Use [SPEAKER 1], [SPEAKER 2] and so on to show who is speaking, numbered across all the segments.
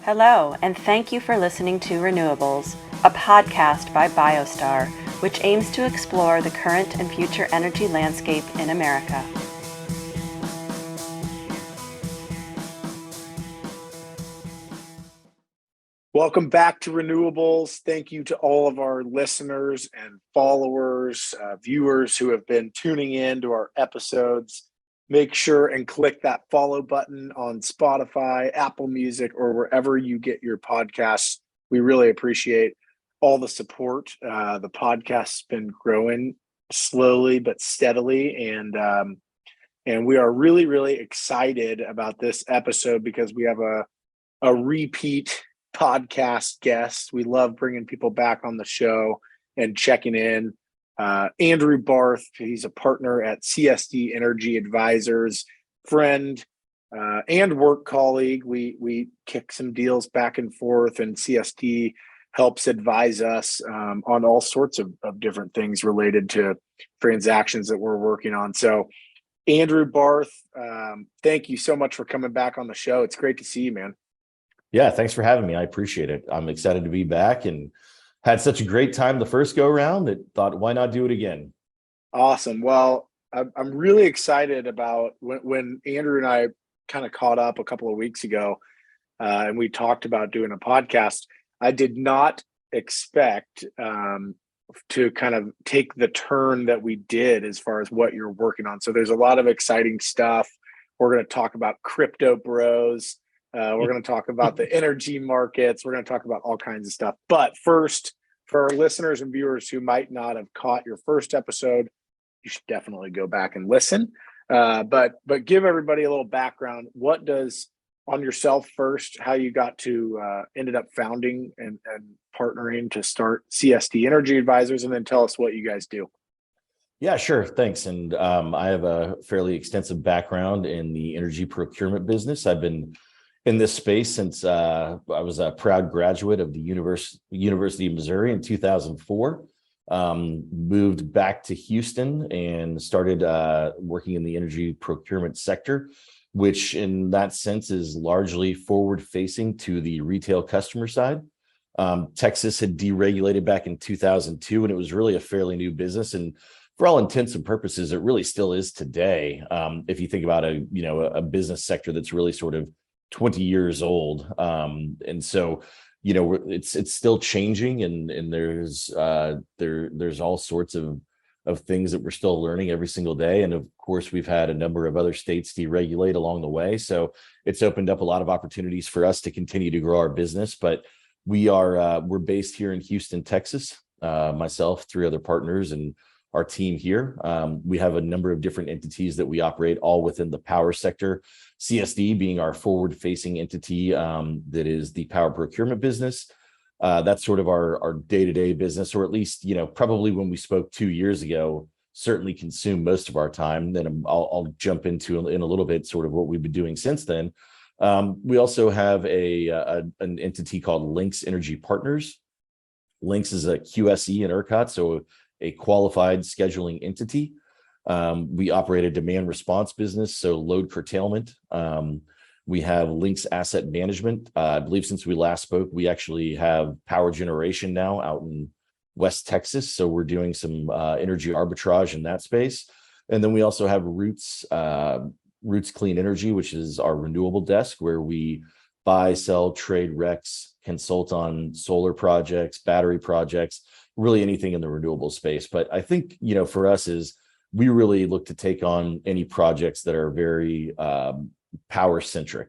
[SPEAKER 1] Hello, and thank you for listening to Renewables, a podcast by BioStar, which aims to explore the current and future energy landscape in America.
[SPEAKER 2] Welcome back to Renewables. Thank you to all of our listeners and followers, viewers who have been tuning in to our episodes. Make sure and click that follow button on Spotify, Apple Music, or wherever you get your podcasts. We really appreciate all the support. The podcast's been growing slowly but steadily, and we are really, really excited about this episode because we have a repeat podcast guest. We love bringing people back on the show and checking in. Andrew Barth, he's a partner at CSD Energy Advisors, friend and work colleague. We kick some deals back and forth, and CSD helps advise us on all sorts of different things related to transactions that we're working on. So Andrew Barth, thank you so much for coming back on the show. It's great to see you, man.
[SPEAKER 3] Yeah, thanks for having me. I appreciate it. I'm excited to be back and had such a great time the first go around that thought, why not do it again?
[SPEAKER 2] Awesome. Well, I'm really excited about when Andrew and I kind of caught up a couple of weeks ago and we talked about doing a podcast. I did not expect to kind of take the turn that we did as far as what you're working on. So there's a lot of exciting stuff. We're going to talk about crypto bros. We're going to talk about the energy markets. We're going to talk about all kinds of stuff. But first, for our listeners and viewers who might not have caught your first episode, you should definitely go back and listen. But give everybody a little background. What does on yourself first, how you got to ended up founding and partnering to start CSD Energy Advisors, and then tell us what you guys do.
[SPEAKER 3] Yeah, sure. Thanks. And I have a fairly extensive background in the energy procurement business. I've been in this space since I was a proud graduate of the University of Missouri in 2004. Moved back to Houston and started working in the energy procurement sector, which in that sense is largely forward facing to the retail customer side. Texas had deregulated back in 2002, and it was really a fairly new business. And for all intents and purposes, it really still is today. If you think about a business sector that's really sort of 20 years old. And so, it's still changing, and there's all sorts of things that we're still learning every single day. And of course, we've had a number of other states deregulate along the way. So it's opened up a lot of opportunities for us to continue to grow our business. But we're based here in Houston, Texas, myself, three other partners, and our team here. We have a number of different entities that we operate all within the power sector. CSD being our forward-facing entity, that is the power procurement business. That's sort of our day-to-day business, or at least, probably when we spoke 2 years ago, certainly consumed most of our time. Then I'll jump into in a little bit sort of what we've been doing since then. We also have an entity called Lynx Energy Partners. Lynx is a QSE in ERCOT, so a qualified scheduling entity. We operate a demand response business, so load curtailment. We have Lynx Asset Management. I believe since we last spoke, we actually have power generation now out in West Texas. So we're doing some energy arbitrage in that space. And then we also have Roots Clean Energy, which is our renewable desk, where we buy, sell, trade RECs, consult on solar projects, battery projects, really anything in the renewable space. But I think, for us is we really look to take on any projects that are very power centric.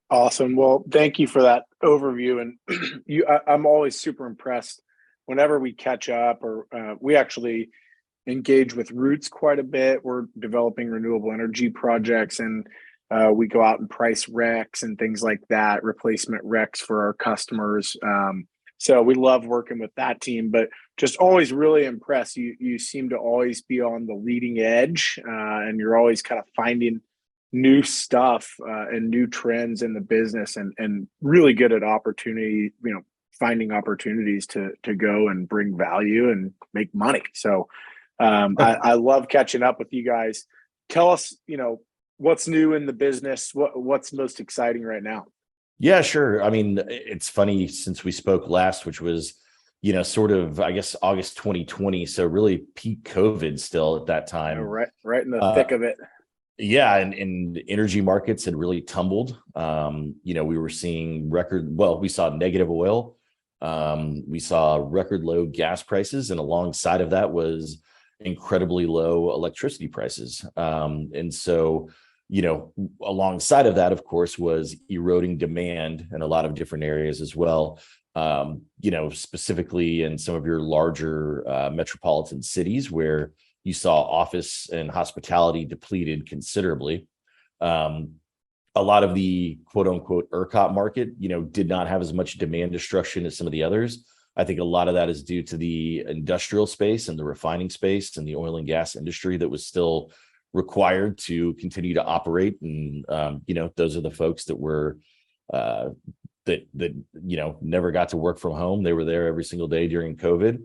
[SPEAKER 2] Awesome. Well, thank you for that overview. And I'm always super impressed whenever we catch up, or we actually engage with Roots quite a bit. We're developing renewable energy projects, and we go out and price RECs and things like that, replacement RECs for our customers. So we love working with that team, but just always really impressed. You seem to always be on the leading edge, and you're always kind of finding new stuff and new trends in the business, and really good at finding opportunities to go and bring value and make money. So I love catching up with you guys. Tell us, what's new in the business? What's most exciting right now?
[SPEAKER 3] Yeah, sure. I mean, it's funny since we spoke last, which was, sort of, I guess, August 2020. So really peak COVID still at that time.
[SPEAKER 2] Right in the
[SPEAKER 3] Uh,
[SPEAKER 2] thick of it.
[SPEAKER 3] yeah, and energy markets had really tumbled. We were seeing we saw negative oil. We saw record low gas prices, and alongside of that was incredibly low electricity prices. And so, alongside of that, of course, was eroding demand in a lot of different areas as well. Specifically in some of your larger metropolitan cities where you saw office and hospitality depleted considerably. A lot of the quote unquote ERCOT market, did not have as much demand destruction as some of the others. I think a lot of that is due to the industrial space and the refining space and the oil and gas industry that was still required to continue to operate. And, those are the folks that were, never got to work from home. They were there every single day during COVID.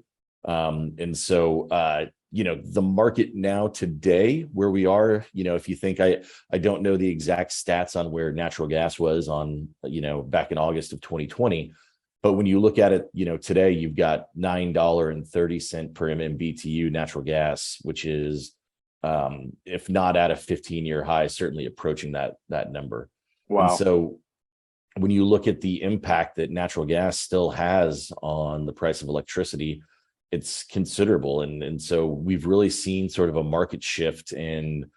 [SPEAKER 3] The market now today where we are, if you think I don't know the exact stats on where natural gas was on, back in August of 2020. But when you look at it, today you've got $9.30 per MMBTU natural gas, which is, if not at a 15-year high, certainly approaching that number.
[SPEAKER 2] Wow.
[SPEAKER 3] And so when you look at the impact that natural gas still has on the price of electricity, it's considerable. And so we've really seen sort of a market shift in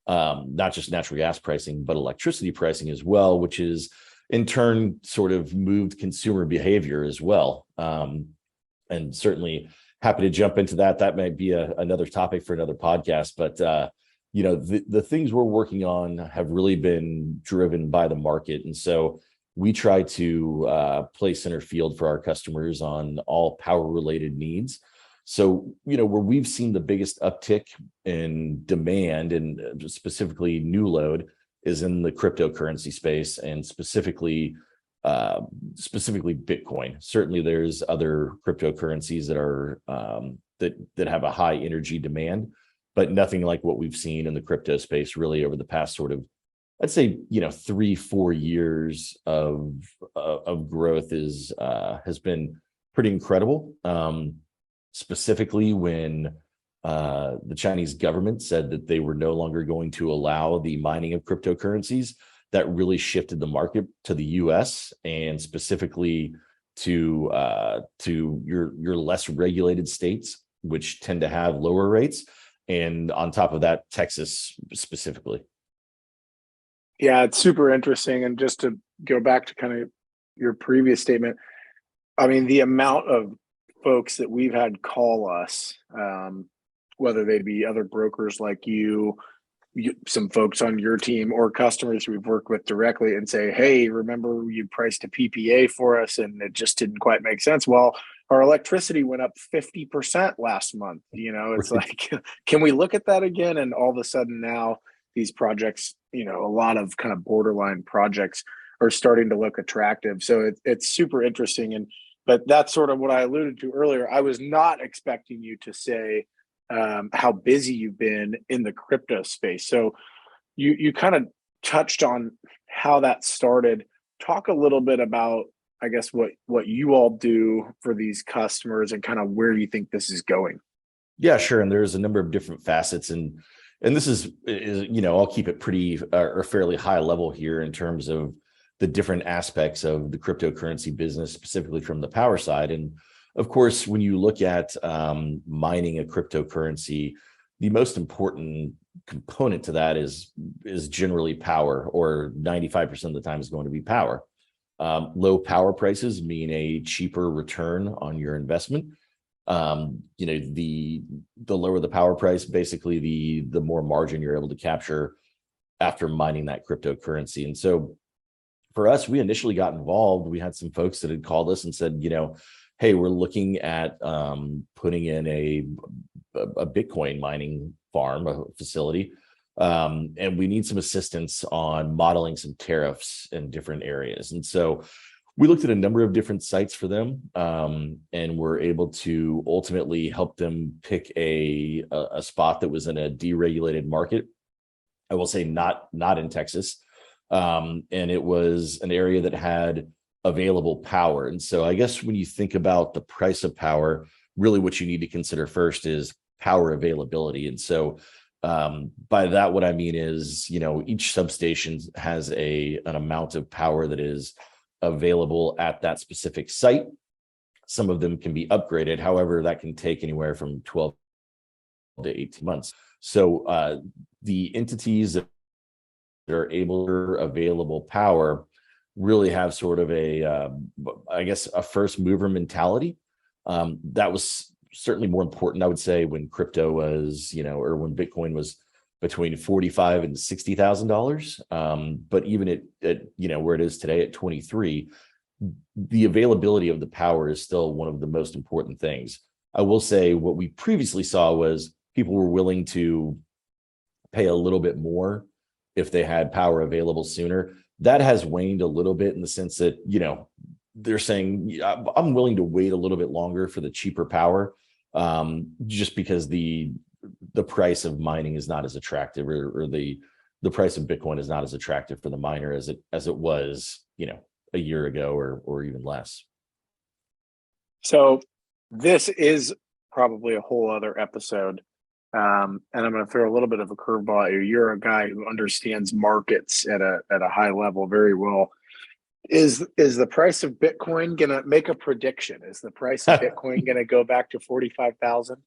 [SPEAKER 3] not just natural gas pricing, but electricity pricing as well, which is in turn sort of moved consumer behavior as well. And certainly happy to jump into that. That might be another topic for another podcast, but the things we're working on have really been driven by the market. And so we try to play center field for our customers on all power related needs. So, where we've seen the biggest uptick in demand and specifically new load is in the cryptocurrency space, and specifically Bitcoin. Certainly there's other cryptocurrencies that are that have a high energy demand, but nothing like what we've seen in the crypto space really over the past sort of, I'd say, 3-4 years of growth has been pretty incredible. Specifically when the Chinese government said that they were no longer going to allow the mining of cryptocurrencies, that really shifted the market to the US and specifically to your less regulated states, which tend to have lower rates. And on top of that, Texas specifically.
[SPEAKER 2] Yeah, it's super interesting. And just to go back to kind of your previous statement, I mean, the amount of folks that we've had call us, whether they be other brokers like you, some folks on your team, or customers we've worked with directly, and say, hey, remember you priced a PPA for us and it just didn't quite make sense. Well, our electricity went up 50% last month. It's like, can we look at that again? And all of a sudden now these projects, a lot of kind of borderline projects are starting to look attractive. So it's super interesting. But that's sort of what I alluded to earlier. I was not expecting you to say how busy you've been in the crypto space. So you kind of touched on how that started. Talk a little bit about, I guess, what you all do for these customers and kind of where you think this is going.
[SPEAKER 3] Yeah, sure. And there's a number of different facets, and this is I'll keep it pretty or fairly high level here in terms of the different aspects of the cryptocurrency business, specifically from the power side. And of course, when you look at mining a cryptocurrency, the most important component to that is generally power, or 95% of the time is going to be power. Low power prices mean a cheaper return on your investment. The lower the power price, basically the more margin you're able to capture after mining that cryptocurrency. And so for us, we initially got involved. We had some folks that had called us and said, hey, we're looking at putting in a Bitcoin mining farm, a facility, and we need some assistance on modeling some tariffs in different areas. And so we looked at a number of different sites for them, and were able to ultimately help them pick a spot that was in a deregulated market. I will say not in Texas. And it was an area that had available power. And so I guess when you think about the price of power, really what you need to consider first is power availability. And so by that, what I mean is, each substation has an amount of power that is available at that specific site. Some of them can be upgraded. However, that can take anywhere from 12 to 18 months. So the entities that are able to available power really have sort of I guess, a first mover mentality. That was certainly more important, I would say, when crypto was, or when Bitcoin was between $45,000 and $60,000. But even at where it is today at 23, the availability of the power is still one of the most important things. I will say what we previously saw was people were willing to pay a little bit more if they had power available sooner. That has waned a little bit in the sense that, they're saying, I'm willing to wait a little bit longer for the cheaper power, just because the price of mining is not as attractive, or the price of Bitcoin is not as attractive for the miner as it was, a year ago or even less.
[SPEAKER 2] So this is probably a whole other episode. And I'm going to throw a little bit of a curveball at you. You're a guy who understands markets at a high level very well. Is the price of Bitcoin going to make a prediction? Is the price of Bitcoin going to go back to 45,000?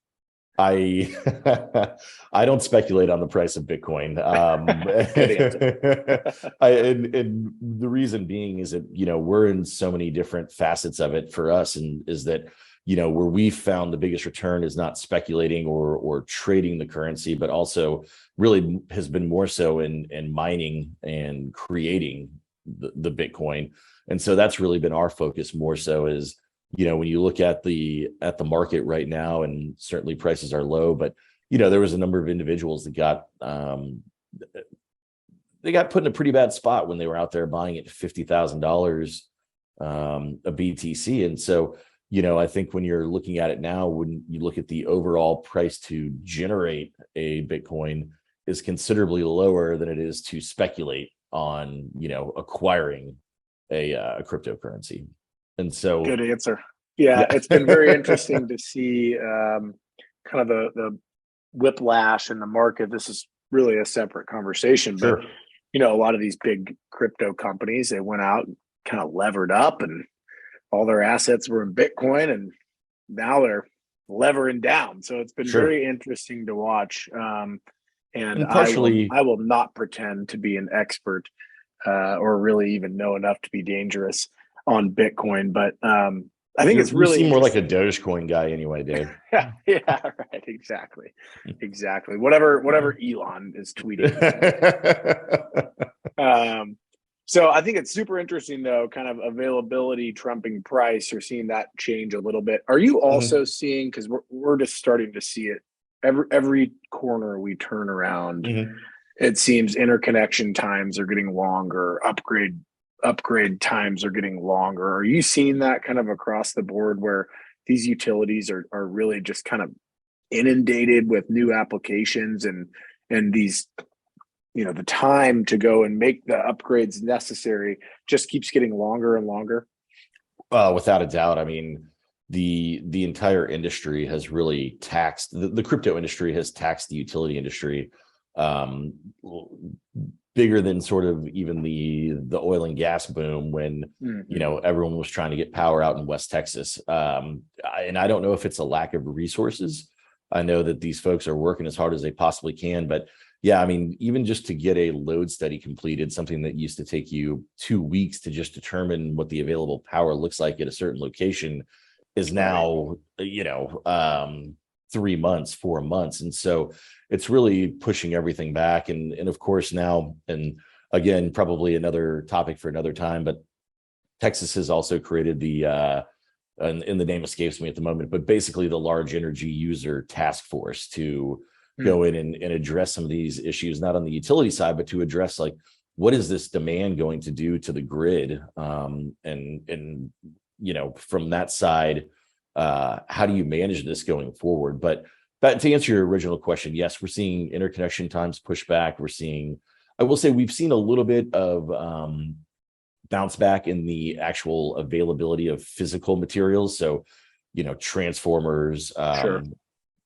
[SPEAKER 3] I don't speculate on the price of Bitcoin.
[SPEAKER 2] Good answer.
[SPEAKER 3] And the reason being is that, we're in so many different facets of it for us, and is that, where we found the biggest return is not speculating or trading the currency, but also really has been more so in mining and creating the Bitcoin. And so that's really been our focus more so is, when you look at the market right now, and certainly prices are low, but, there was a number of individuals that got put in a pretty bad spot when they were out there buying at $50,000 a BTC. And so, I think when you're looking at it now, when you look at the overall price to generate a Bitcoin is considerably lower than it is to speculate on, acquiring a cryptocurrency. And so,
[SPEAKER 2] good answer. Yeah, it's been very interesting to see kind of the whiplash in the market. This is really a separate conversation,
[SPEAKER 3] sure.
[SPEAKER 2] but a lot of these big crypto companies, they went out and kind of levered up, and all their assets were in Bitcoin, and now they're levering down. So it's been very interesting to watch. And partially, I will not pretend to be an expert or really even know enough to be dangerous on Bitcoin, but I think it's really
[SPEAKER 3] seem more like a Dogecoin guy anyway, Dave.
[SPEAKER 2] yeah, right, exactly. Whatever Elon is tweeting. So I think it's super interesting, though, kind of availability trumping price. You're seeing that change a little bit. Are you also seeing, because we're just starting to see it every corner we turn around, it seems interconnection times are getting longer, upgrade times are getting longer. Are you seeing that kind of across the board, where these utilities are really just kind of inundated with new applications, and these, the time to go and make the upgrades necessary just keeps getting longer and longer?
[SPEAKER 3] Without a doubt. I mean, the entire industry has really taxed the crypto industry has taxed the utility industry bigger than sort of even the oil and gas boom when everyone was trying to get power out in West Texas. And I don't know if it's a lack of resources. I know that these folks are working as hard as they possibly can, but yeah, I mean, even just to get a load study completed, something that used to take you 2 weeks to just determine what the available power looks like at a certain location, is now 3 months, 4 months. And so it's really pushing everything back. And of course now, and again, probably another topic for another time, but Texas has also created and the name escapes me at the moment, but basically the Large Energy User Task Force to go in and address some of these issues, not on the utility side, but to address, like, what is this demand going to do to the grid? And from that side, how do you manage this going forward? But But to answer your original question, yes, we're seeing interconnection times push back. I will say we've seen a little bit of bounce back in the actual availability of physical materials. So, transformers,
[SPEAKER 2] Sure.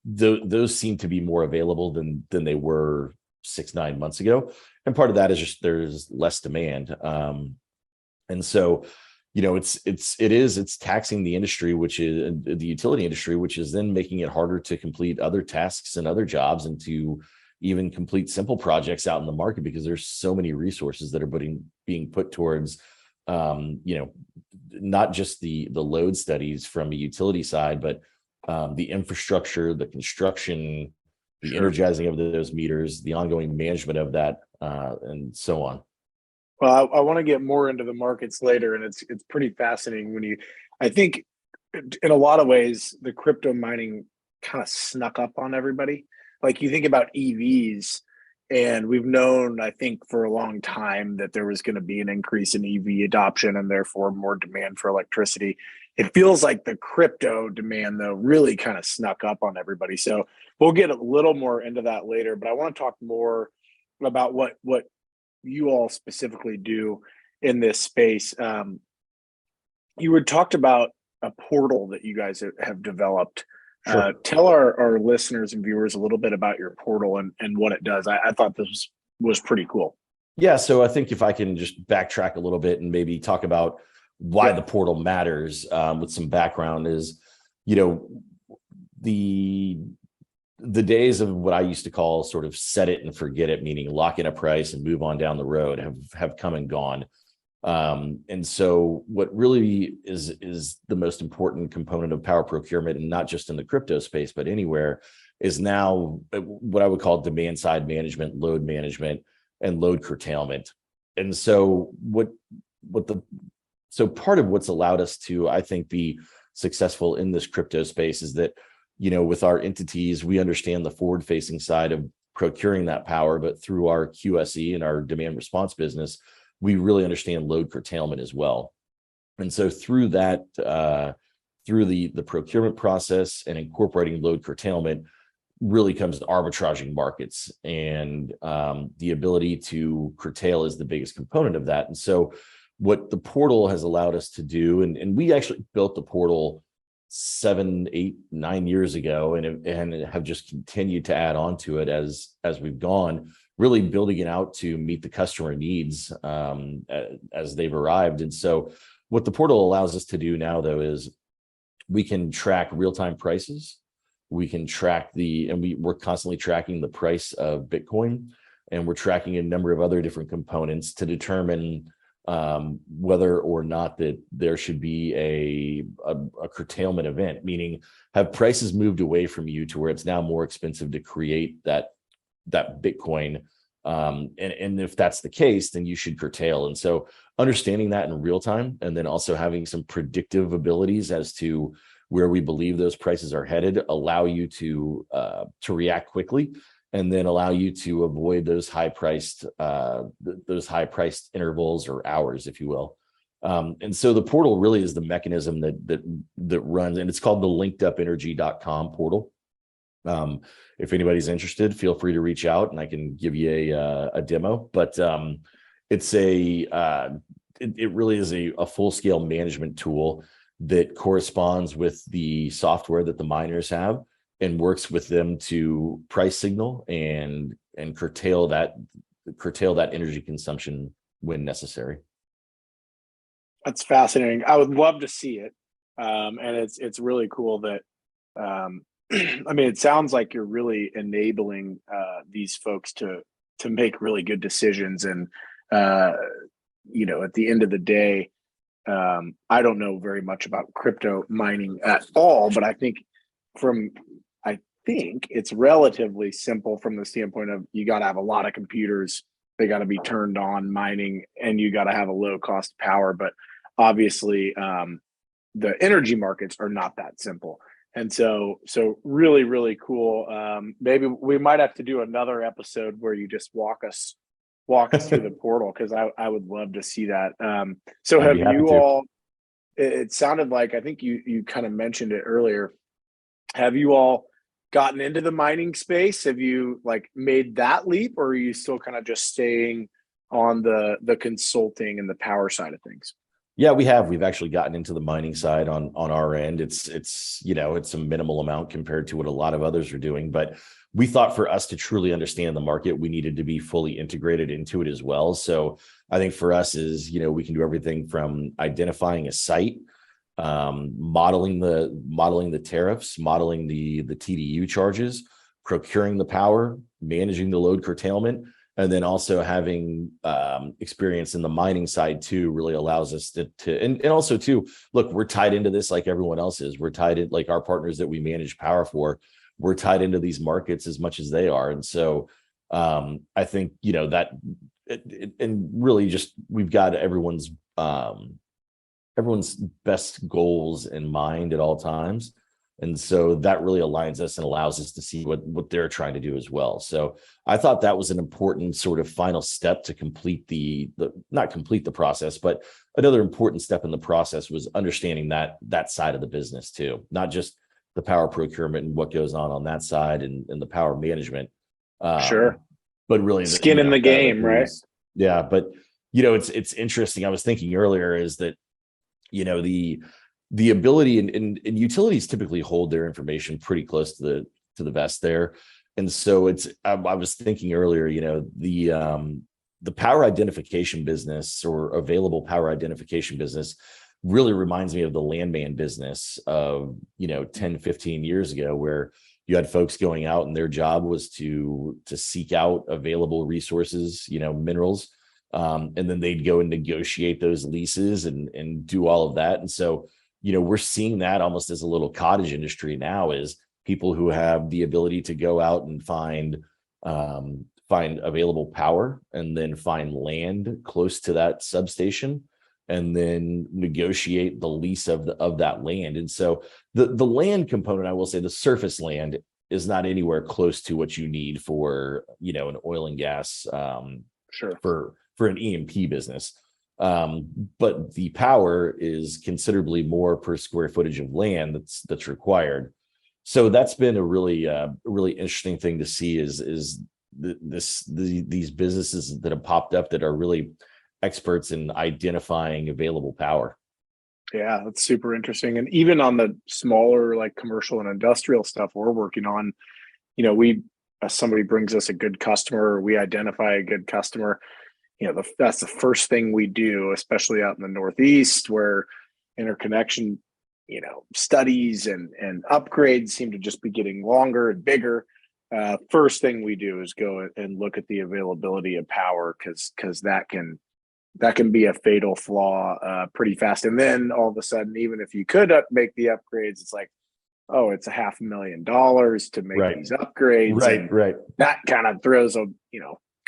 [SPEAKER 3] those seem to be more available than they were 6-9 months ago. And part of that is just there's less demand. And so, it's taxing the industry, which is the utility industry, which is then making it harder to complete other tasks and other jobs and to even complete simple projects out in the market because there's so many resources that are being put towards, not just the load studies from a utility side, but the infrastructure, the construction, the
[SPEAKER 2] Sure.
[SPEAKER 3] energizing of those meters, the ongoing management of that, and so on.
[SPEAKER 2] Well, I want to get more into the markets later, and it's pretty fascinating I think in a lot of ways the crypto mining kind of snuck up on everybody. Like you think about EVs, and we've known, I think, for a long time that there was going to be an increase in EV adoption and therefore more demand for electricity. It feels like the crypto demand, though, really kind of snuck up on everybody. So we'll get a little more into that later, but I want to talk more about what you all specifically do in this space. You had talked about a portal that you guys have developed.
[SPEAKER 3] Sure.
[SPEAKER 2] Tell our listeners and viewers a little bit about your portal and what it does. I thought this was pretty cool.
[SPEAKER 3] Yeah. So I think if I can just backtrack a little bit and maybe talk about why the portal matters, with some background is, the days of what I used to call sort of set it and forget it, meaning lock in a price and move on down the road, have come and gone. And so what really is the most important component of power procurement, and not just in the crypto space, but anywhere, is now what I would call demand side management, load management, and load curtailment. And so so part of what's allowed us to, I think, be successful in this crypto space is that, with our entities, we understand the forward facing side of procuring that power, but through our QSE and our demand response business, we really understand load curtailment as well. And so through that, through the procurement process and incorporating load curtailment really comes to arbitraging markets, and the ability to curtail is the biggest component of that. And so what the portal has allowed us to do, and we actually built the portal 7, 8, 9 years ago, and have just continued to add on to it as we've gone, really building it out to meet the customer needs as they've arrived. And so what the portal allows us to do now, though, is we can track real-time prices. We can track we're constantly tracking the price of Bitcoin, and we're tracking a number of other different components to determine whether or not that there should be a curtailment event, meaning have prices moved away from you to where it's now more expensive to create that Bitcoin. And if that's the case, then you should curtail. And so understanding that in real time, and then also having some predictive abilities as to where we believe those prices are headed, allow you to react quickly, and then allow you to avoid those high priced intervals or hours, if you will. And so the portal really is the mechanism that runs, and it's called the linkedupenergy.com portal. If anybody's interested, feel free to reach out and I can give you a demo. But it really is a full scale management tool that corresponds with the software that the miners have, and works with them to price signal and curtail that energy consumption when necessary.
[SPEAKER 2] That's fascinating. I would love to see it, and it's really cool that. I mean, it sounds like you're really enabling these folks to make really good decisions, and at the end of the day, I don't know very much about crypto mining at all, but I think it's relatively simple from the standpoint of you got to have a lot of computers, they got to be turned on mining, and you got to have a low cost power. But obviously, the energy markets are not that simple. And so really, really cool. Maybe we might have to do another episode where you just walk us through the portal, because I would love to see that. So have you all, it sounded like, I think you kind of mentioned it earlier, have you all gotten into the mining space? Have you like made that leap, or are you still kind of just staying on the consulting and the power side of things?
[SPEAKER 3] Yeah, we've actually gotten into the mining side on our end. It's it's a minimal amount compared to what a lot of others are doing, but we thought for us to truly understand the market, we needed to be fully integrated into it as well. So I think for us is, we can do everything from identifying a site, modeling the tariffs, modeling the TDU charges, procuring the power, managing the load curtailment, and then also having experience in the mining side too really allows us and also too, look, we're tied into this like everyone else is. We're tied in, like our partners that we manage power for, we're tied into these markets as much as they are. And so I think, that and really just we've got everyone's best goals in mind at all times. And so that really aligns us and allows us to see what they're trying to do as well. So I thought that was an important sort of final step to complete not complete the process, but another important step in the process was understanding that side of the business too, not just the power procurement and what goes on that side and the power management.
[SPEAKER 2] Sure.
[SPEAKER 3] But really
[SPEAKER 2] Skin in the game, right?
[SPEAKER 3] Yeah. But, it's interesting. I was thinking earlier is that, the ability and utilities typically hold their information pretty close to the vest there. And so I was thinking earlier, the power identification business or available power identification business really reminds me of the landman business of, 10, 15 years ago, where you had folks going out and their job was to seek out available resources, minerals. And then they'd go and negotiate those leases and do all of that. And so, we're seeing that almost as a little cottage industry now, is people who have the ability to go out and find available power and then find land close to that substation and then negotiate the lease of that land. And so the land component, I will say the surface land is not anywhere close to what you need for, an oil and gas,
[SPEAKER 2] sure,
[SPEAKER 3] for an E&P business. But the power is considerably more per square footage of land that's required. So that's been a really interesting thing to see is these businesses that have popped up that are really experts in identifying available power.
[SPEAKER 2] Yeah, that's super interesting. And even on the smaller, like commercial and industrial stuff we're working on, we, somebody brings us a good customer, we identify a good customer. That's the first thing we do, especially out in the Northeast, where interconnection, studies and upgrades seem to just be getting longer and bigger. First thing we do is go and look at the availability of power, because that can be a fatal flaw pretty fast. And then all of a sudden, even if you could make the upgrades, it's like, oh, it's $500,000 to make these upgrades.
[SPEAKER 3] Right.
[SPEAKER 2] That kind of throws a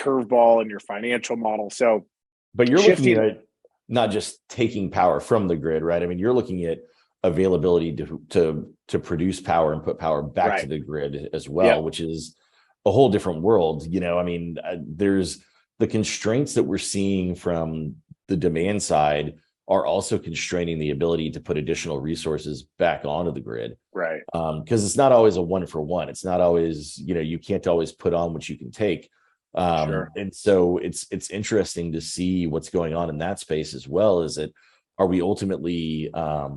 [SPEAKER 2] curveball in your financial model. So,
[SPEAKER 3] but you're looking at not just taking power from the grid, right? I mean, you're looking at availability to produce power and put power back to the grid as well, which is a whole different world. There's the constraints that we're seeing from the demand side are also constraining the ability to put additional resources back onto the grid.
[SPEAKER 2] Right.
[SPEAKER 3] Because it's not always a 1-for-1. It's not always, you can't always put on what you can take.
[SPEAKER 2] Sure.
[SPEAKER 3] And so it's interesting to see what's going on in that space as well. Is that, are we ultimately, are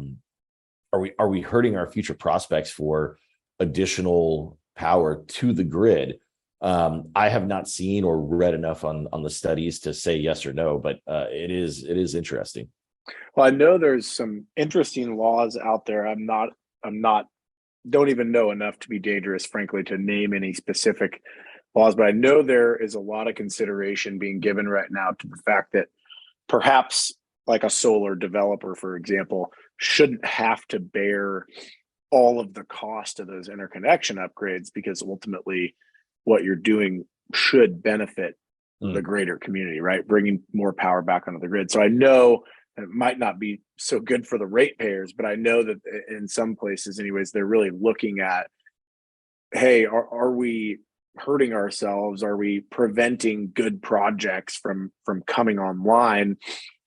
[SPEAKER 3] we hurting our future prospects for additional power to the grid? I have not seen or read enough on the studies to say yes or no, but it is interesting.
[SPEAKER 2] Well, I know there's some interesting laws out there. Don't even know enough to be dangerous, frankly, to name any specific laws, but I know there is a lot of consideration being given right now to the fact that perhaps like a solar developer, for example, shouldn't have to bear all of the cost of those interconnection upgrades, because ultimately what you're doing should benefit the greater community, right? Bringing more power back onto the grid. So I know it might not be so good for the ratepayers, but I know that in some places anyways, they're really looking at, hey, are we hurting ourselves? Are we preventing good projects from coming online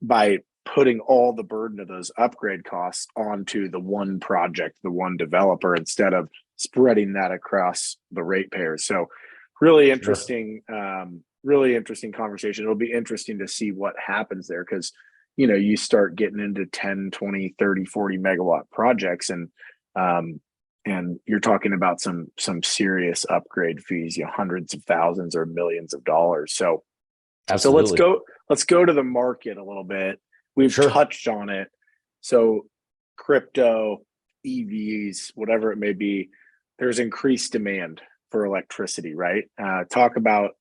[SPEAKER 2] by putting all the burden of those upgrade costs onto the one project, the one developer, instead of spreading that across the ratepayers. So really
[SPEAKER 3] Sure.
[SPEAKER 2] interesting conversation. It'll be interesting to see what happens there, because you start getting into 10, 20, 30, 40 megawatt projects, and you're talking about some serious upgrade fees, hundreds of thousands or millions of dollars. So
[SPEAKER 3] Absolutely.
[SPEAKER 2] let's go to the market a little bit. We've
[SPEAKER 3] Sure.
[SPEAKER 2] touched on it. So crypto, EVs, whatever it may be, there's increased demand for electricity, right? Talk about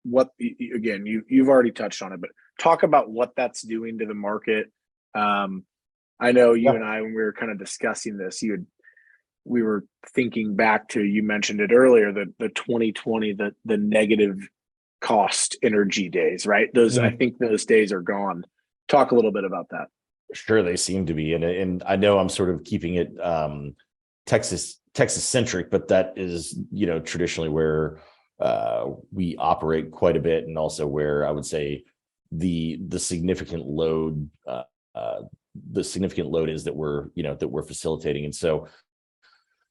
[SPEAKER 2] what, again, you've already touched on it, but talk about what that's doing to the market. I know you
[SPEAKER 3] Yeah.
[SPEAKER 2] and I, when we were kind of discussing this, we were thinking back to, you mentioned it earlier, the 2020, the negative cost energy days, right? I
[SPEAKER 3] Mhm.
[SPEAKER 2] think those days are gone. Talk a little bit about that.
[SPEAKER 3] Sure, they seem to be, and I know I'm sort of keeping it Texas centric, but that is traditionally where we operate quite a bit, and also where I would say the significant load is that we're facilitating. And so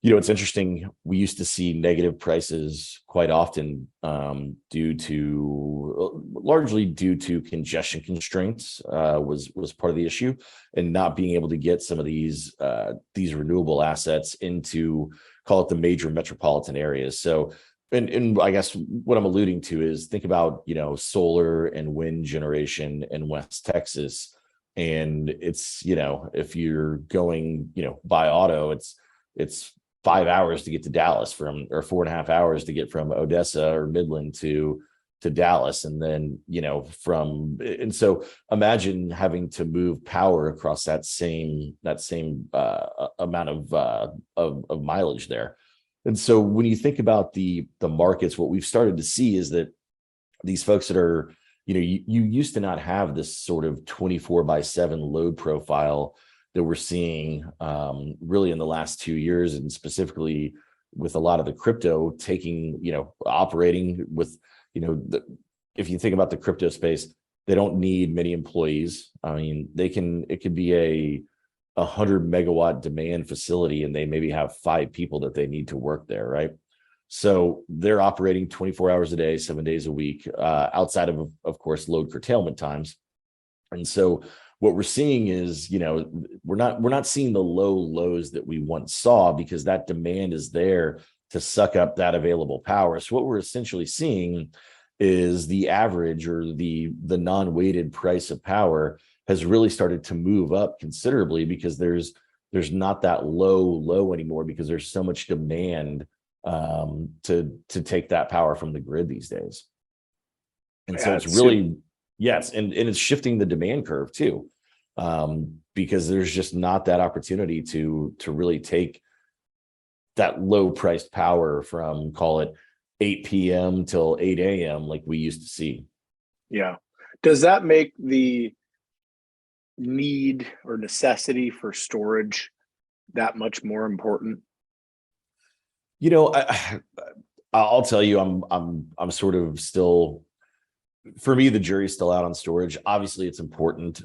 [SPEAKER 3] it's interesting. We used to see negative prices quite often, largely due to congestion constraints, was part of the issue, and not being able to get some of these renewable assets into, call it, the major metropolitan areas. So, and I guess what I'm alluding to is, think about solar and wind generation in West Texas, and it's if you're going by auto, it's 5 hours to get to Dallas or 4.5 hours to get from Odessa or Midland to Dallas. And then, and so imagine having to move power across that same amount of mileage there. And so when you think about the markets, what we've started to see is that these folks that are, you used to not have this sort of 24/7 load profile that we're seeing really in the last 2 years, and specifically with a lot of the crypto operating with, if you think about the crypto space, they don't need many employees. I mean, it could be a 100 megawatt demand facility, and they maybe have 5 people that they need to work there, right? So they're operating 24 hours a day, 7 days a week, outside of course, load curtailment times. And so what we're seeing is, we're not seeing the low lows that we once saw, because that demand is there to suck up that available power. So what we're essentially seeing is the average, or the non-weighted price of power, has really started to move up considerably, because there's not that low anymore, because there's so much demand to take that power from the grid these days. And so it's really, yes, and it's shifting the demand curve too, because there's just not that opportunity to really take that low priced power from, call it, 8 p.m. till 8 a.m. like we used to see.
[SPEAKER 2] Yeah. Does that make the need or necessity for storage that much more important?
[SPEAKER 3] I'll tell you, I'm sort of still, for me, the jury's still out on storage. Obviously, it's important,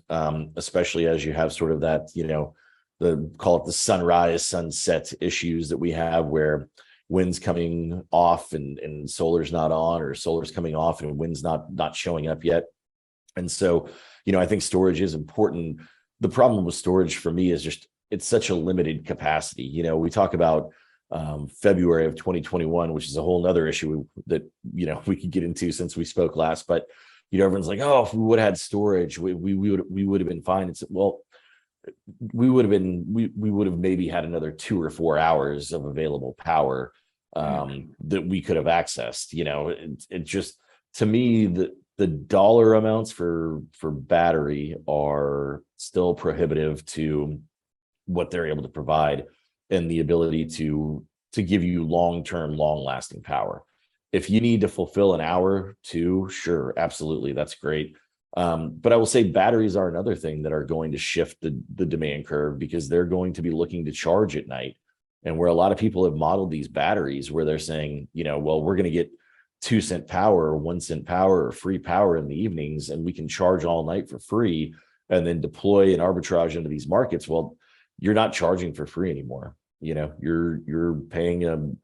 [SPEAKER 3] especially as you have sort of that, call it the sunrise, sunset issues that we have, where wind's coming off and solar's not on, or solar's coming off and wind's not showing up yet. And so, I think storage is important. The problem with storage for me is just, it's such a limited capacity. We talk about February of 2021, which is a whole nother issue that we could get into since we spoke last. But everyone's like, oh, if we would have had storage, we would have been fine. It's, well, we would have maybe had another 2 or 4 hours of available power that we could have accessed. It just, to me, the dollar amounts for battery are still prohibitive to what they're able to provide, and the ability to give you long-term, long-lasting power. If you need to fulfill an hour, 2, sure, absolutely, that's great. But I will say batteries are another thing that are going to shift the demand curve, because they're going to be looking to charge at night. And where a lot of people have modeled these batteries, where they're saying, well, we're going to get 2-cent power or 1-cent power or free power in the evenings, and we can charge all night for free, and then deploy an arbitrage into these markets. Well, you're not charging for free anymore. You're paying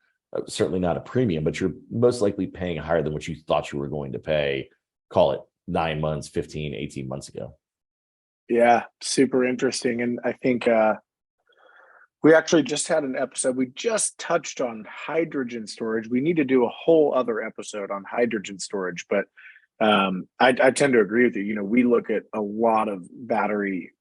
[SPEAKER 3] certainly not a premium, but you're most likely paying higher than what you thought you were going to pay, call it 9 months, 15, 18 months ago.
[SPEAKER 2] Yeah, super interesting. And I think we actually just had an episode. We just touched on hydrogen storage. We need to do a whole other episode on hydrogen storage, but I tend to agree with you. We look at a lot of battery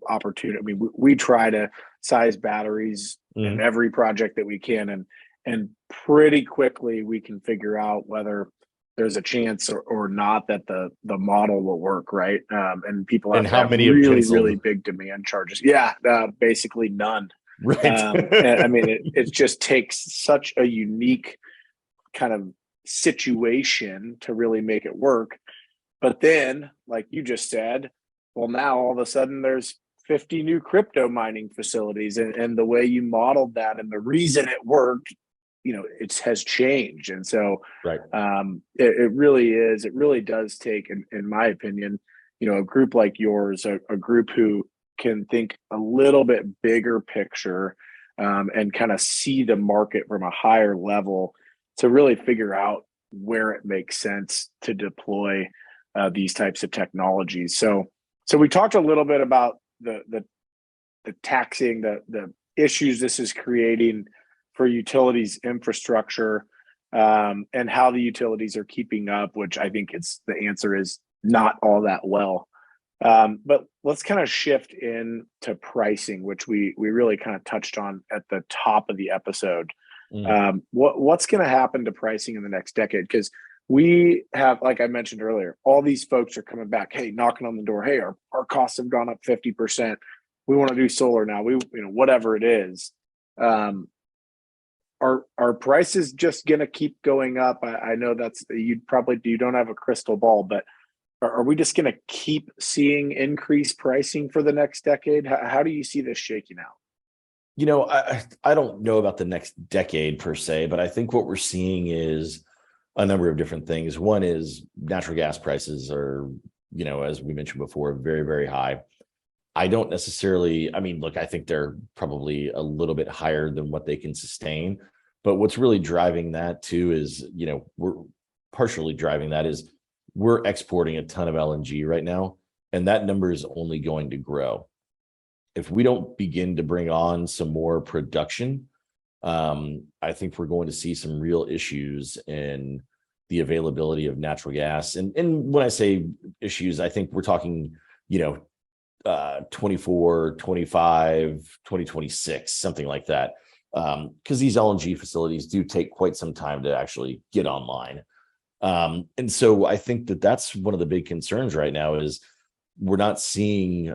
[SPEAKER 2] opportunity. I mean, we try to size batteries in every project that we can, and pretty quickly we can figure out whether there's a chance or not that the model will work, right? And people have
[SPEAKER 3] And how many have
[SPEAKER 2] really,
[SPEAKER 3] penciled?
[SPEAKER 2] really big demand charges. Yeah, basically none.
[SPEAKER 3] Right.
[SPEAKER 2] And I mean, it just takes such a unique kind of situation to really make it work. But then, like you just said, well, now all of a sudden there's 50 new crypto mining facilities, and the way you modeled that and the reason it worked, it has changed. And so
[SPEAKER 3] Right.
[SPEAKER 2] It really does take, in my opinion, a group like yours, a group who can think a little bit bigger picture, and kind of see the market from a higher level to really figure out where it makes sense to deploy these types of technologies. So we talked a little bit about the taxing, the issues this is creating for utilities infrastructure, and how the utilities are keeping up, which I think the answer is not all that well. But let's kind of shift into pricing, which we really kind of touched on at the top of the episode. What's going to happen to pricing in the next decade? Because we have, like I mentioned earlier, all these folks are coming back, hey, knocking on the door, hey, our costs have gone up 50%. We want to do solar now. Whatever it is. Are prices just going to keep going up? I know you don't have a crystal ball, but are we just going to keep seeing increased pricing for the next decade? How do you see this shaking out?
[SPEAKER 3] I don't know about the next decade per se, but I think what we're seeing is a number of different things. One is natural gas prices are, as we mentioned before, very, very high. I don't necessarily, look, I think they're probably a little bit higher than what they can sustain. But what's really driving that too is, we're partially driving that is we're exporting a ton of LNG right now, and that number is only going to grow. If we don't begin to bring on some more production, I think we're going to see some real issues in the availability of natural gas. And when I say issues, I think we're talking, 24, 25, 2026, something like that. Because these LNG facilities do take quite some time to actually get online. And so I think that's one of the big concerns right now is we're seeing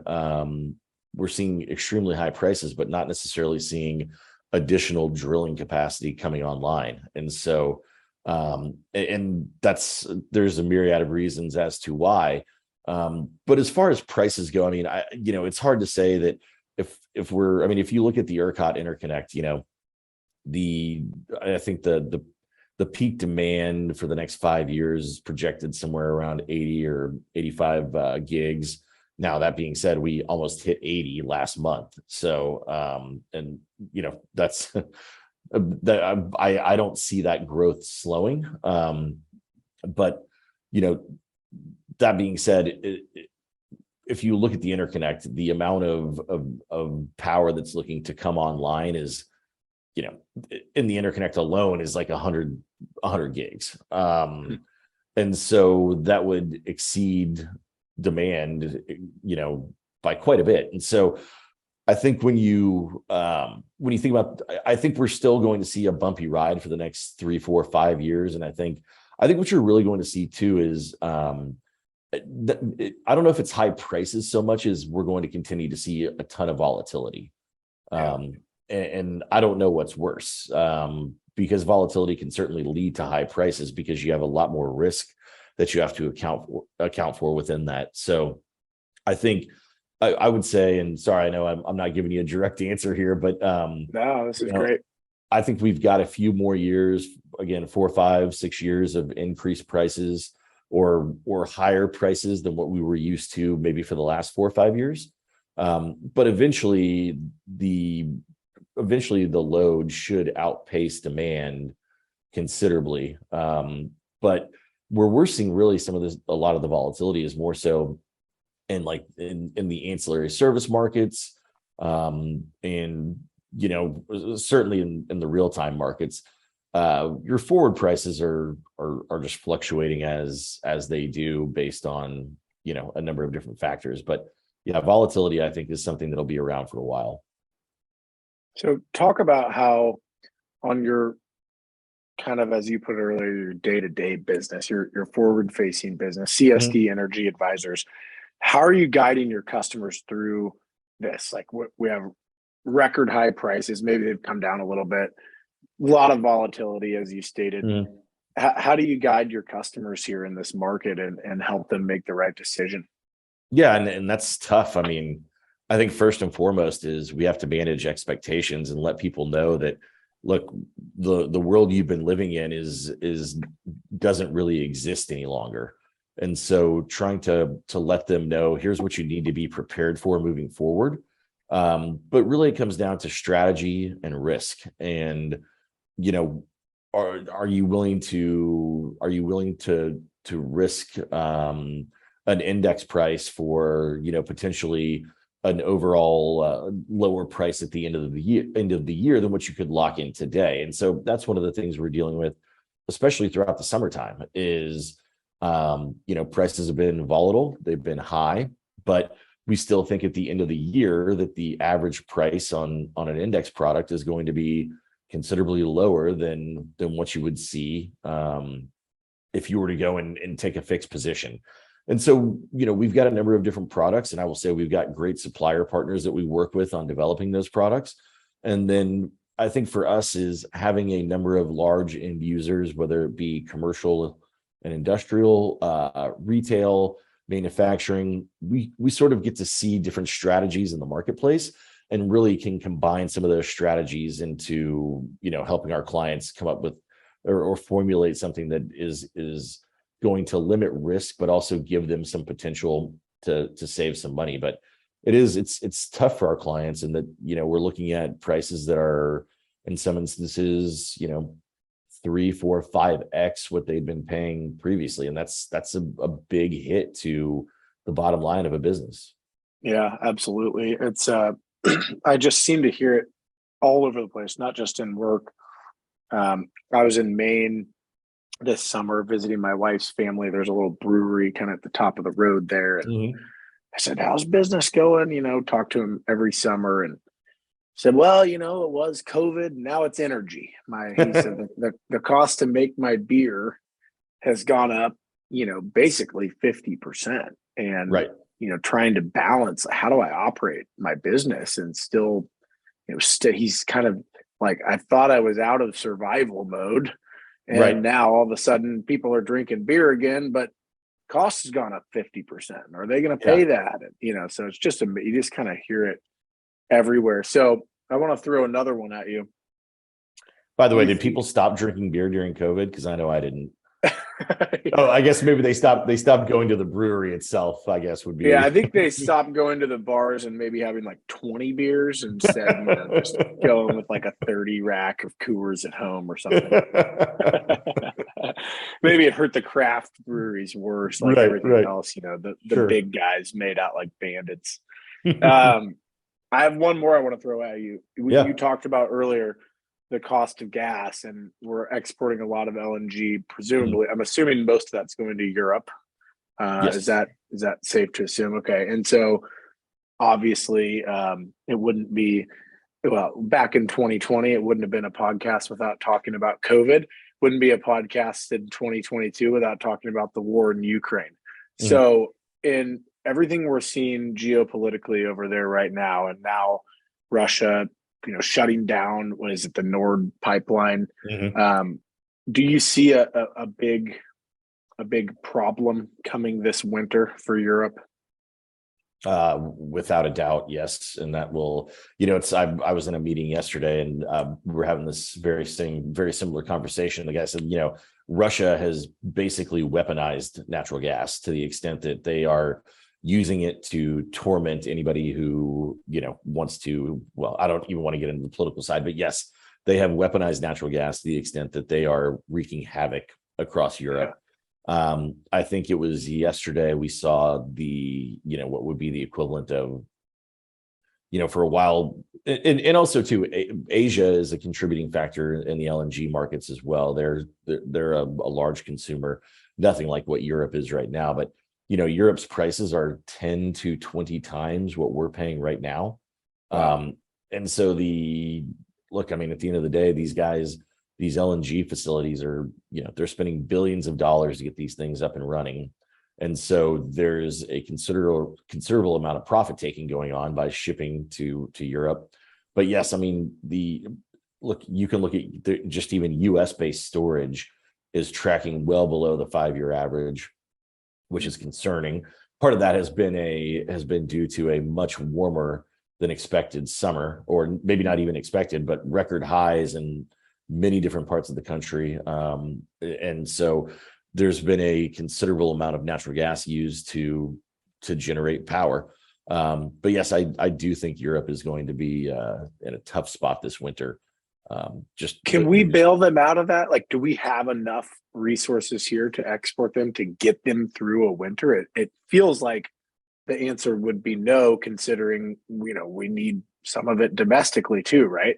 [SPEAKER 3] extremely high prices, but not necessarily seeing additional drilling capacity coming online. And so, and there's a myriad of reasons as to why. But as far as prices go, it's hard to say that if you look at the ERCOT interconnect, I think the peak demand for the next 5 years is projected somewhere around 80 or 85 gigs. Now, that being said, we almost hit 80 last month. So, that's I don't see that growth slowing. But, that being said, if you look at the interconnect, the amount of power that's looking to come online is, in the interconnect alone is like 100 gigs. And so that would exceed demand, by quite a bit. And so I think when you think about, I think we're still going to see a bumpy ride for the next 3, 4, 5 years. And I think what you're really going to see too is, I don't know if it's high prices so much as we're going to continue to see a ton of volatility. And I don't know what's worse, because volatility can certainly lead to high prices because you have a lot more risk that you have to account for within that. So I think I would say, and sorry, I know I'm not giving you a direct answer here, but
[SPEAKER 2] no, this is great.
[SPEAKER 3] I think we've got a few more years, again, 4, 5, 6 years of increased prices or higher prices than what we were used to maybe for the last 4 or 5 years. But eventually eventually the load should outpace demand considerably. But where we're seeing really a lot of the volatility is more so in the ancillary service markets, and certainly in the real-time markets. Your forward prices are just fluctuating as they do based on a number of different factors. But yeah, volatility I think is something that'll be around for a while.
[SPEAKER 2] So talk about how on your kind of, as you put it earlier, your day-to-day business, your forward-facing business, CSD Energy Advisors, how are you guiding your customers through this? Like we have record high prices, maybe they've come down a little bit, a lot of volatility, as you stated. How do you guide your customers here in this market and help them make the right decision?
[SPEAKER 3] Yeah, and that's tough. I mean, I think first and foremost is we have to manage expectations and let people know that, look, the world you've been living in doesn't really exist any longer. And so trying to let them know, here's what you need to be prepared for moving forward. But really it comes down to strategy and risk. And, are you willing to risk an index price for, potentially an overall lower price at the end of the year than what you could lock in today? And so that's one of the things we're dealing with, especially throughout the summertime, is prices have been volatile, they've been high, but we still think at the end of the year that the average price on an index product is going to be considerably lower than what you would see if you were to go and take a fixed position. And so, we've got a number of different products, and I will say we've got great supplier partners that we work with on developing those products. And then I think for us is having a number of large end users, whether it be commercial and industrial, retail, manufacturing, we sort of get to see different strategies in the marketplace and really can combine some of those strategies into, helping our clients come up with or formulate something that is going to limit risk, but also give them some potential to save some money. But it's tough for our clients in that, we're looking at prices that are in some instances, 3, 4, 5x what they'd been paying previously. And that's a big hit to the bottom line of a business.
[SPEAKER 2] Yeah, absolutely. It's I just seem to hear it all over the place, not just in work. I was in Maine this summer visiting my wife's family. There's a little brewery kind of at the top of the road there. And I said, how's business going? Talk to him every summer, and said, well, it was COVID. Now it's energy. He said the cost to make my beer has gone up, basically 50%. And,
[SPEAKER 3] right.
[SPEAKER 2] Trying to balance, how do I operate my business and still, he's kind of like, I thought I was out of survival mode. And
[SPEAKER 3] right.
[SPEAKER 2] now all of a sudden people are drinking beer again, but cost has gone up 50%. Are they going to pay that? And, so it's just, you just kind of hear it everywhere. So I want to throw another one at you.
[SPEAKER 3] By the way, did people stop drinking beer during COVID? Because I know I didn't. Oh, I guess maybe they stopped going to the brewery itself, I guess would be.
[SPEAKER 2] Yeah, I think they stopped going to the bars and maybe having like 20 beers instead, just going with like a 30 rack of Coors at home or something. Maybe it hurt the craft breweries worse, like everything else, the big guys made out like bandits. I have one more I want to throw at you. You talked about earlier the cost of gas, and we're exporting a lot of LNG, presumably. I'm assuming most of that's going to Europe.
[SPEAKER 3] Yes.
[SPEAKER 2] Is that safe to assume? Okay. And so obviously it wouldn't be, back in 2020, it wouldn't have been a podcast without talking about COVID. Wouldn't be a podcast in 2022 without talking about the war in Ukraine. So in everything we're seeing geopolitically over there right now, and now Russia, shutting down, what is it, the Nord pipeline? Do you see a big problem coming this winter for Europe?
[SPEAKER 3] Without a doubt, yes. And that will, I was in a meeting yesterday, and we were having this very similar conversation. The guy said, Russia has basically weaponized natural gas to the extent that they are using it to torment anybody who, wants to, well, I don't even want to get into the political side, but yes, they have weaponized natural gas to the extent that they are wreaking havoc across Europe. I think it was yesterday we saw what would be the equivalent of, for a while, and also too, Asia is a contributing factor in the LNG markets as well. They're a large consumer, nothing like what Europe is right now, but Europe's prices are 10 to 20 times what we're paying right now. Wow. And so at the end of the day, these guys, these LNG facilities are, they're spending billions of dollars to get these things up and running. And so there's a considerable amount of profit taking going on by shipping to Europe. But yes, you can look at just even US based storage is tracking well below the 5-year average, which is concerning. Part of that has been due to a much warmer than expected summer, or maybe not even expected, but record highs in many different parts of the country. And so there's been a considerable amount of natural gas used to generate power. But yes, I do think Europe is going to be in a tough spot this winter. Can
[SPEAKER 2] we bail them out of that? Like, do we have enough resources here to export them to get them through a winter? It feels like the answer would be no, considering, we need some of it domestically too, right?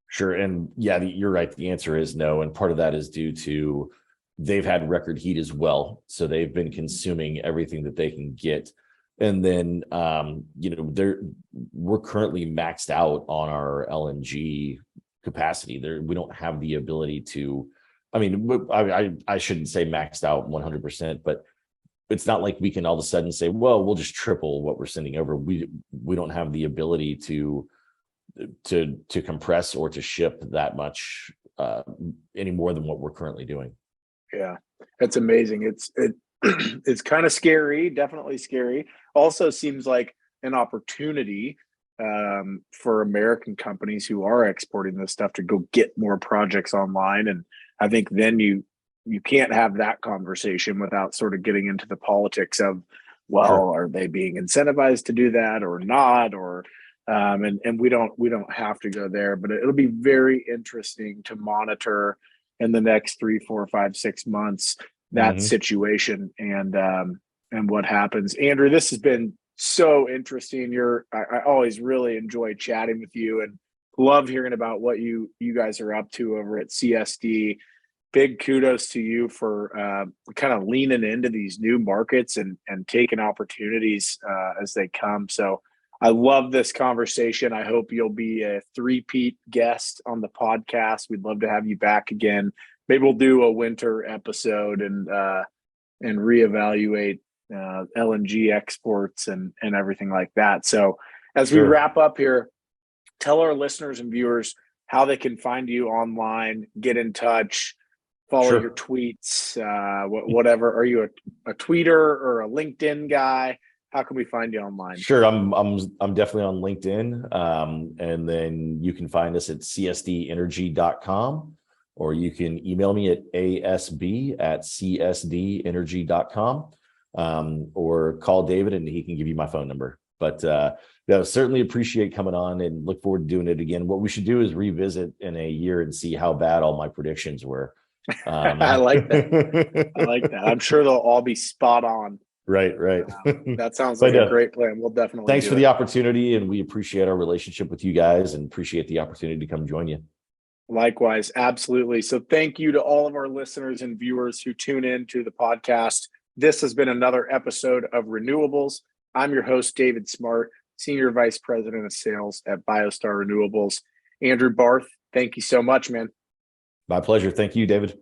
[SPEAKER 3] Sure. And yeah, you're right. The answer is no. And part of that is due to they've had record heat as well. So they've been consuming everything that they can get. And then, we're currently maxed out on our LNG capacity. We don't have the ability to, I shouldn't say maxed out 100%, but it's not like we can all of a sudden say, well, we'll just triple what we're sending over. We don't have the ability to compress or to ship that much any more than what we're currently doing.
[SPEAKER 2] Yeah, that's amazing. It's kind of scary, definitely scary. Also seems like an opportunity for American companies who are exporting this stuff to go get more projects online. And I think then you can't have that conversation without sort of getting into the politics of, well, sure, are they being incentivized to do that or not? Or and we don't have to go there, but it'll be very interesting to monitor in the next 3, 4, 5, 6 months that situation and what happens. Andrew, this has been so interesting. I always really enjoy chatting with you and love hearing about what you guys are up to over at CSD. Big kudos to you for kind of leaning into these new markets and taking opportunities as they come. So I love this conversation. I hope you'll be a three-peat guest on the podcast. We'd love to have you back again. Maybe we'll do a winter episode and reevaluate LNG exports and everything like that. So as we wrap up here, tell our listeners and viewers how they can find you online, get in touch, follow your tweets, whatever. Are you a tweeter or a LinkedIn guy? How can we find you online?
[SPEAKER 3] Sure. I'm definitely on LinkedIn. And then you can find us at csdenergy.com, or you can email me at asb@csdenergy.com, or call David and he can give you my phone number. But certainly appreciate coming on and look forward to doing it again. What we should do is revisit in a year and see how bad all my predictions were.
[SPEAKER 2] I like that. I'm sure they'll all be spot on.
[SPEAKER 3] Right.
[SPEAKER 2] That sounds like a great plan. We'll definitely.
[SPEAKER 3] Thanks for the opportunity, and we appreciate our relationship with you guys and appreciate the opportunity to come join you.
[SPEAKER 2] Likewise, absolutely. So thank you to all of our listeners and viewers who tune in to the podcast. This has been another episode of Renewables. I'm your host, David Smart, Senior Vice President of Sales at BioStar Renewables. Andrew Barth, thank you so much, man.
[SPEAKER 3] My pleasure. Thank you, David.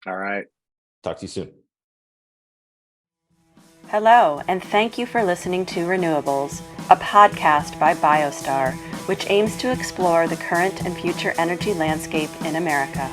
[SPEAKER 2] All right.
[SPEAKER 3] Talk to you soon.
[SPEAKER 1] Hello, and thank you for listening to Renewables, a podcast by BioStar, which aims to explore the current and future energy landscape in America.